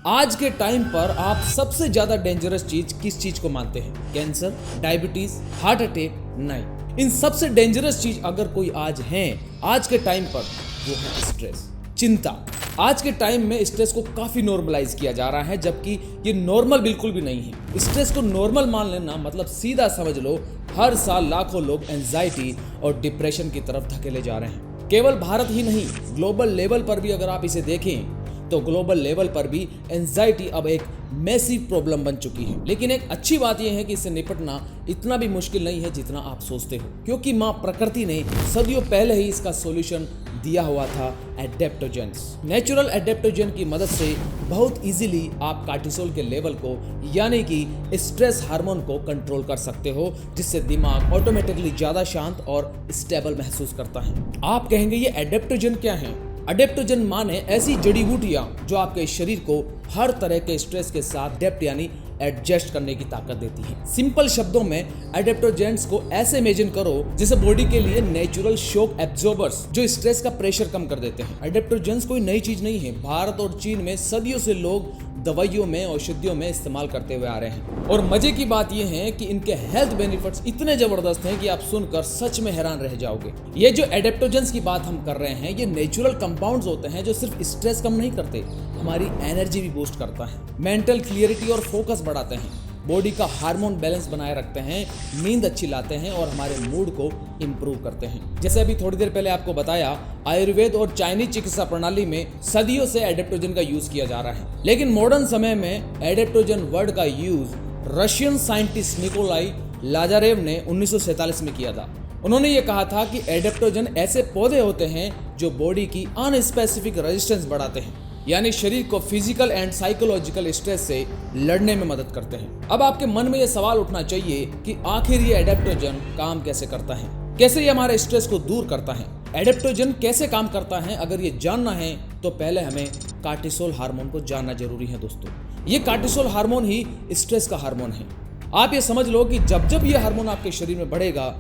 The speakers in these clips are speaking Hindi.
आज के टाइम पर आप सबसे ज्यादा डेंजरस चीज किस चीज को मानते हैं? Cancer, diabetes, heart attack? नहीं, इन सबसे डेंजरस चीज अगर कोई आज है आज के टाइम पर, वो है स्ट्रेस, चिंता। आज के टाइम में स्ट्रेस को काफी नॉर्मलाइज किया जा रहा है, जबकि ये नॉर्मल बिल्कुल भी नहीं है। स्ट्रेस को नॉर्मल मान लेना मतलब सीधा समझ लो हर साल लाखों लोग एंजाइटी और डिप्रेशन की तरफ धकेले जा रहे हैं। केवल भारत ही नहीं, ग्लोबल लेवल पर भी अगर आप इसे देखें तो ग्लोबल लेवल पर भी एंजाइटी अब एक मैसिव प्रॉब्लम बन चुकी है। लेकिन एक अच्छी बात यह है कि इससे निपटना इतना भी मुश्किल नहीं है जितना आप सोचते हो, क्योंकि माँ प्रकृति ने सदियों पहले ही इसका सॉल्यूशन दिया हुआ था, एडेप्टोजेंस। नेचुरल एडेप्टोजेन की मदद से बहुत इजीली आप कार्टिसोल के लेवल को यानी कि स्ट्रेस हार्मोन को कंट्रोल कर सकते हो, जिससे दिमाग ऑटोमेटिकली ज्यादा शांत और स्टेबल महसूस करता है। आप कहेंगे ये एडेप्टोजेन क्या है? एडेप्टोजेन माने ऐसी जड़ी बूटियां जो आपके शरीर को हर तरह के स्ट्रेस के साथ अडेप्ट यानी एडजस्ट करने की ताकत देती है। सिंपल शब्दों में एडेप्टोजेंस को ऐसे इमेजिन करो जैसे बॉडी के लिए नेचुरल शॉक एब्जॉर्बर्स जो स्ट्रेस का प्रेशर कम कर देते हैं। एडेप्टोजेंस कोई नई चीज नहीं है। भारत और चीन में सदियों से लोग दवाइयों में, औषधियों में इस्तेमाल करते हुए आ रहे हैं। और मजे की बात यह है कि इनके हेल्थ बेनिफिट्स इतने जबरदस्त हैं कि आप सुनकर सच में हैरान रह जाओगे। ये जो एडेप्टोजेंस की बात हम कर रहे हैं, ये नेचुरल कंपाउंड्स होते हैं जो सिर्फ स्ट्रेस कम नहीं करते, हमारी एनर्जी भी बूस्ट करता है, मेंटल क्लियरिटी और फोकस बढ़ाते हैं, बॉडी का हार्मोन बैलेंस बनाए रखते हैं, नींद अच्छी लाते हैं और हमारे मूड को इंप्रूव करते हैं। जैसे अभी थोड़ी देर पहले आपको बताया, आयुर्वेद और चाइनीज चिकित्सा प्रणाली में सदियों से एडेप्टोजेन का यूज किया जा रहा है। लेकिन मॉडर्न समय में एडेप्टोजेन वर्ड का यूज रशियन साइंटिस्ट निकोलाई लाजारेव ने 1947 में किया था। उन्होंने ये कहा था कि एडेप्टोजेन ऐसे पौधे होते हैं जो बॉडी की अनस्पेसिफिक रेजिस्टेंस बढ़ाते हैं, यानी शरीर को फिजिकल एंड साइकोलॉजिकल स्ट्रेस से लड़ने में मदद करते हैं। अब आपके मन में यह सवाल उठना चाहिए कि आखिर ये एडेप्टोजेन काम कैसे करता है, कैसे ये हमारे स्ट्रेस को दूर करता है। एडेप्टोजेन कैसे काम करता है, अगर ये जानना है तो पहले हमें कार्टिसोल हार्मोन को जानना जरूरी है दोस्तों। ये कार्टिसोल हार्मोन ही स्ट्रेस का हार्मोन है। आप ये समझ लो कि जब जब ये हार्मोन आपके शरीर में बढ़ेगा,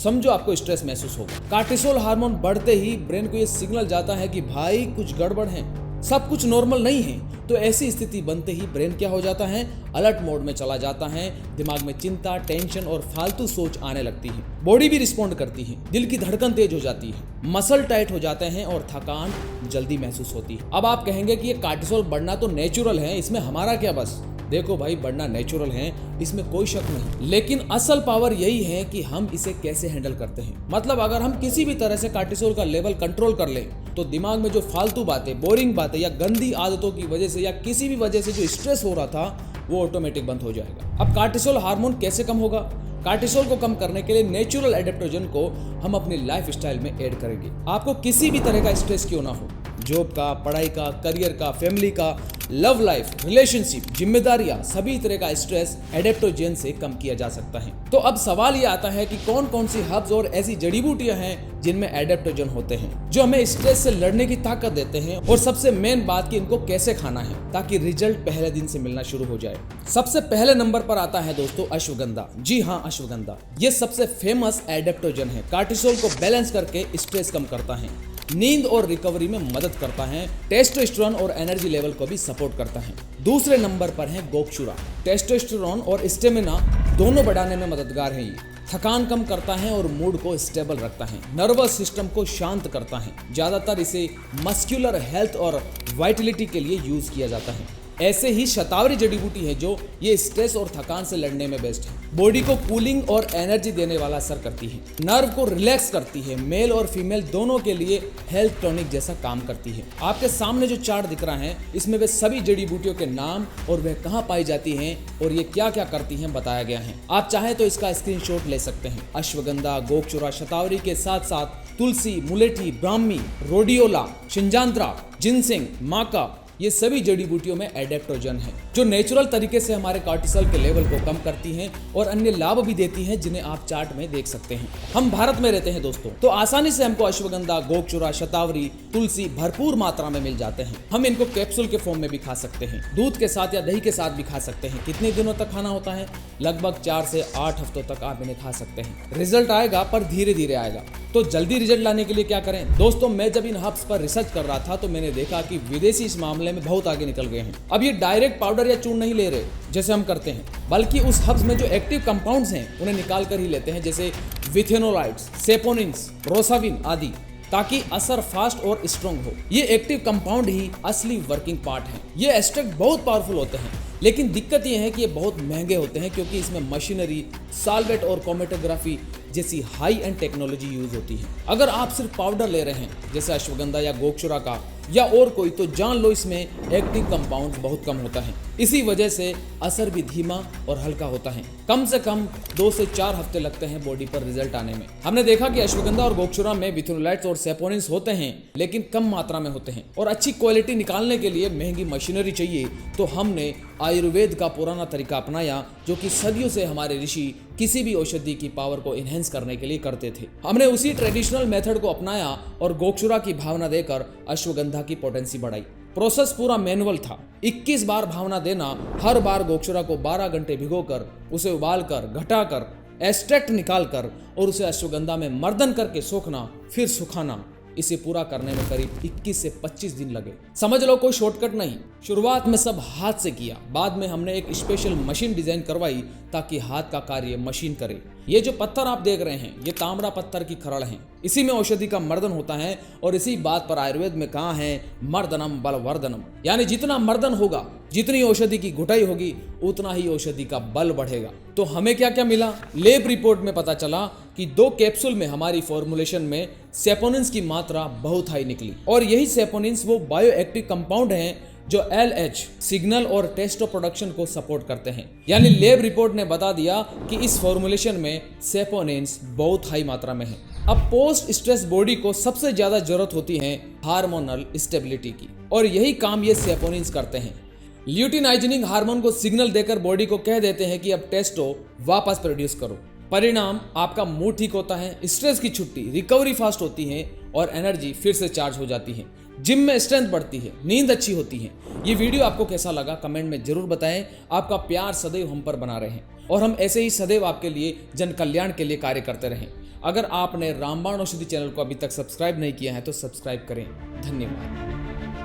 समझो आपको स्ट्रेस महसूस होगा। कार्टिसोल हार्मोन बढ़ते ही ब्रेन को ये सिग्नल जाता है कि भाई कुछ गड़बड़ है, सब कुछ नॉर्मल नहीं है। तो ऐसी स्थिति बनते ही ब्रेन क्या हो जाता है? अलर्ट मोड में चला जाता है। दिमाग में चिंता, टेंशन और फालतू सोच आने लगती है। बॉडी भी रिस्पॉन्ड करती है, दिल की धड़कन तेज हो जाती है, मसल टाइट हो जाते हैं और थकान जल्दी महसूस होती है। अब आप कहेंगे कि ये कार्टिसोल बढ़ना तो नेचुरल है, इसमें हमारा क्या बस? देखो भाई, बढ़ना नेचुरल है, इसमें कोई शक नहीं, लेकिन असल पावर यही है कि हम इसे कैसे हैंडल करते हैं। मतलब अगर हम किसी भी तरह से कार्टिसोल का लेवल कंट्रोल कर लें तो दिमाग में जो फालतू बातें, बोरिंग बातें या गंदी आदतों की वजह से या किसी भी वजह से जो स्ट्रेस हो रहा था वो ऑटोमेटिक बंद हो जाएगा। अब कार्टिसोल हार्मोन कैसे कम होगा? कार्टिसोल को कम करने के लिए नेचुरल एडेप्टोजेन को हम अपनी लाइफ स्टाइल में ऐड करेंगे। आपको किसी भी तरह का स्ट्रेस क्यों ना हो, जॉब का, पढ़ाई का, करियर का, फैमिली का, लव लाइफ, रिलेशनशिप, जिम्मेदारियां, सभी तरह का स्ट्रेस एडेप्टोजेन से कम किया जा सकता है। तो अब सवाल ये आता है कि कौन कौन सी हर्ब्स और ऐसी जड़ी बूटियां हैं जिनमें एडेप्टोजेन होते हैं जो हमें स्ट्रेस से लड़ने की ताकत देते हैं, और सबसे मेन बात कि इनको कैसे खाना है ताकि रिजल्ट पहले दिन से मिलना शुरू हो जाए। सबसे पहले नंबर पर आता है दोस्तों अश्वगंधा। जी हाँ, अश्वगंधा ये सबसे फेमस एडेप्टोजेन है। कार्टिसोल को बैलेंस करके स्ट्रेस कम करता है, नींद और रिकवरी में मदद करता है, टेस्टोस्टेरोन और एनर्जी लेवल को भी सपोर्ट करता है। दूसरे नंबर पर है गोक्षुरा। टेस्टोस्टेरोन और स्टेमिना दोनों बढ़ाने में मददगार है। ये थकान कम करता है और मूड को स्टेबल रखता है, नर्वस सिस्टम को शांत करता है। ज्यादातर इसे मस्कुलर हेल्थ और वाइटलिटी के लिए यूज किया जाता है। ऐसे ही शतावरी जड़ी बूटी है जो ये स्ट्रेस और थकान से लड़ने में बेस्ट है। बॉडी को कूलिंग और एनर्जी देने वाला असर करती है, नर्व को रिलैक्स करती है, मेल और फीमेल दोनों के लिए हेल्थ टॉनिक जैसा काम करती है। आपके सामने जो चार्ट दिख रहा है, इसमें वे सभी जड़ी बूटियों के नाम और वह कहाँ पाई जाती हैं और ये क्या क्या करती हैं बताया गया है। आप चाहें तो इसका स्क्रीनशॉट ले सकते हैं। अश्वगंधा, गोक्षुरा, शतावरी के साथ साथ तुलसी, मुलेठी, ब्राह्मी, रोडियोला, शिंजांद्रा, जिनसिंग, माका, ये सभी जड़ी बूटियों में एडेप्टोजेन है जो नेचुरल तरीके से हमारे कार्टिसोल के लेवल को कम करती हैं और अन्य लाभ भी देती हैं जिन्हें आप चार्ट में देख सकते हैं। हम भारत में रहते हैं दोस्तों, तो आसानी से हमको अश्वगंधा, गोक्षुरा, शतावरी, तुलसी भरपूर मात्रा में मिल जाते हैं। हम इनको कैप्सूल के फॉर्म में भी खा सकते हैं, दूध के साथ या दही के साथ भी खा सकते हैं। कितने दिनों तक खाना होता है? लगभग 4 से 8 हफ्तों तक आप इन्हें खा सकते हैं। रिजल्ट आएगा पर धीरे धीरे आएगा। तो तो जल्दी रिजल्ट लाने के लिए क्या करें? दोस्तों, मैं जब इन हर्ब्स पर रिसर्च कर रहा था तो मैंने देखा कि विदेशी इस मामले में बहुत आगे निकल गए हैं। अब ये डायरेक्ट पाउडर या चूर्ण नहीं ले रहे जैसे हम करते हैं, बल्कि उस हर्ब्स में जो एक्टिव कंपाउंड्स हैं उन्हें निकाल कर ही लेते हैं, जैसे विथेनोलाइट्स, सेपोनिन्स, रोसाविन आदि, ताकि असर फास्ट और स्ट्रॉन्ग हो। ये एक्टिव कंपाउंड ही असली वर्किंग पार्ट है। ये एक्सट्रैक्ट बहुत पावरफुल होते हैं, लेकिन दिक्कत ये है कि ये बहुत महंगे होते हैं क्योंकि इसमें मशीनरी, सॉल्वेंट और क्रोमेटोग्राफी जैसी हाई एंड टेक्नोलॉजी यूज होती है। अगर आप सिर्फ पाउडर ले रहे हैं जैसे अश्वगंधा या गोक्षुरा का या और कोई, तो जान लो इसमें एक्टिव कंपाउंड बहुत कम होता है। इसी वजह से असर भी धीमा और हल्का होता है। कम से कम 2 से 4 हफ्ते लगते हैं बॉडी पर रिजल्ट आने में। हमने देखा कि अश्वगंधा और गोक्षुरा में विथेनोलाइट्स और सेपोनिन्स होते हैं, लेकिन कम मात्रा में होते हैं और अच्छी क्वालिटी निकालने के लिए महंगी मशीनरी चाहिए। तो हमने आयुर्वेद का पुराना तरीका अपनाया, जो कि सदियों से हमारे ऋषि किसी भी औषधि की पावर को इनहेंस करने के लिए करते थे। हमने उसी ट्रेडिशनल मेथड को अपनाया और गोक्षुरा की भावना देकर अश्वगंधा की पोटेंसी बढ़ाई। प्रोसेस पूरा मैनुअल था। 21 बार भावना देना, हर बार गोक्षुरा को 12 घंटे भिगोकर, उसे उबालकर, घटाकर, एक्सट्रैक्ट निकालकर और उसे अश्वगंधा में मर्दन करके सोखना, फिर सुखाना। इसे पूरा करने में करीब 21 से 25 दिन लगे। समझ लो कोई शॉर्टकट नहीं। शुरुआत में सब हाथ से किया, बाद में हमने एक स्पेशल मशीन डिजाइन करवाई ताकि हाथ का कार्य मशीन करे। ये जो पत्थर आप देख रहे हैं, ये तांबड़ा पत्थर की खरड़ हैं। इसी में औषधि का मर्दन होता है और इसी बात पर आयुर्वेद में कहा है मर्दनम बलवर्धनम, यानी जितना मर्दन होगा, जितनी औषधि की घुटाई होगी, उतना ही औषधि का बल बढ़ेगा। तो हमें क्या क्या मिला? लैब रिपोर्ट में पता चला कि 2 कैप्सूल में हमारी फॉर्मुलेशन में सेपोनिन्स की मात्रा बहुत हाई निकली और यही सेपोनिन्स वो बायो एक्टिव कंपाउंड हैं जो LH सिग्नल और टेस्टो प्रोडक्शन को सपोर्ट करते हैं। यानी लैब रिपोर्ट ने बता दिया कि इस फॉर्मुलेशन में सेपोनिन्स बहुत हाई मात्रा में है। अब पोस्ट स्ट्रेस बॉडी को सबसे ज्यादा जरूरत होती है हार्मोनल स्टेबिलिटी की, और यही काम ये सेपोनिन्स करते हैं। ल्यूटिनाइजनिंग हार्मोन को सिग्नल देकर बॉडी को कह देते हैं कि अब टेस्टो वापस प्रोड्यूस करो। परिणाम, आपका मूड ठीक होता है, स्ट्रेस की छुट्टी, रिकवरी फास्ट होती है और एनर्जी फिर से चार्ज हो जाती है। जिम में स्ट्रेंथ बढ़ती है, नींद अच्छी होती है। ये वीडियो आपको कैसा लगा कमेंट में जरूर बताएं। आपका प्यार सदैव हम पर बना रहे और हम ऐसे ही सदैव आपके लिए जन कल्याण के लिए कार्य करते रहें। अगर आपने रामबाण औषधि चैनल को अभी तक सब्सक्राइब नहीं किया है तो सब्सक्राइब करें। धन्यवाद।